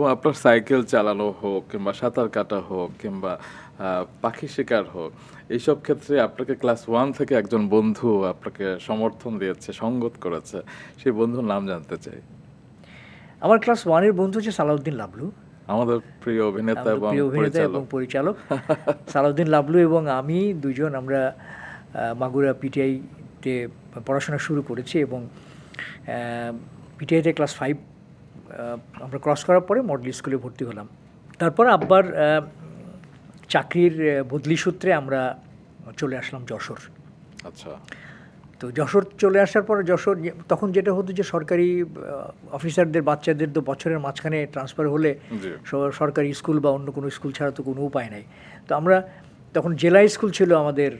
এবং আপনার সাইকেল চালানো হোক কিংবা সাঁতার কাটা হোক কিংবা পাখি শিকার হোক, এইসব ক্ষেত্রে আপনাকে ক্লাস 1 থেকে একজন বন্ধু আপনাকে সমর্থন দিয়েছে, সঙ্গত করেছে। সেই বন্ধুর নাম জানতে চাই। আমার ক্লাস 1 এর বন্ধু হচ্ছে সালাউদ্দিন লাবলু। আমাদের প্রিয় অভিনেতা আমাদের এবং প্রিয় অভিনেতা এবং পরিচালক। পরিচালক সালাউদ্দিন লাবলু এবং আমি দুজন আমরা মাগুরা পিটিআইতে পড়াশোনা শুরু করেছি এবং পিটিআইতে ক্লাস 5 আমরা ক্রস করার পরে মডেল স্কুলে ভর্তি হলাম। তারপর আব্বার চাকরির বদলি সূত্রে আমরা চলে আসলাম যশোর। আচ্ছা। তো যশোর চলে আসার পর যশোর তখন যেটা হতো যে সরকারি অফিসারদের বাচ্চাদের তো বছরের মাঝখানে ট্রান্সফার হলে জি। সরকারি স্কুল বা অন্য কোনো স্কুল ছাড়া তো কোনো উপায় নাই। তো আমরা তখন জেলা স্কুল ছিল আমাদের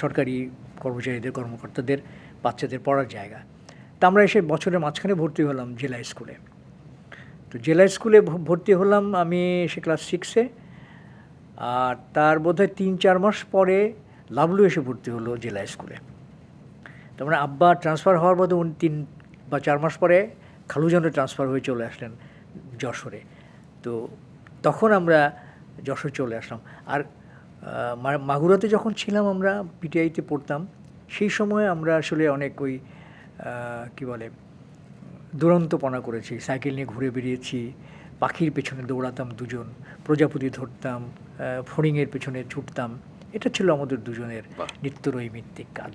সরকারি কর্মচারীদের কর্মকর্তাদের বাচ্চাদের পড়ার জায়গা। তা আমরা এসে বছরের মাঝখানে ভর্তি হলাম জেলা স্কুলে। তো জেলা স্কুলে ভর্তি হলাম আমি এসে ক্লাস 6-এ। আর তার বোধহয় 3-4 মাস পরে লাবলু এসে ভর্তি হলো জেলা স্কুলে। তার মানে আব্বা ট্রান্সফার হওয়ার মধ্যে 3 বা 4 মাস পরে খালুজনে ট্রান্সফার হয়ে চলে আসলেন যশোরে। তো তখন আমরা যশোর চলে আসলাম। আর মাগুরাতে যখন ছিলাম আমরা পিটিআইতে পড়তাম, সেই সময় আমরা আসলে অনেক ওই কী বলে দুরন্তপনা করেছি। সাইকেল নিয়ে ঘুরে বেরিয়েছি, পাখির পেছনে দৌড়াতাম দুজন, প্রজাপতি ধরতাম, ফড়িংয়ের পেছনে ছুটতাম। এটা ছিল আমাদের দুজনের নিত্যনৈমিত্তিক কাজ।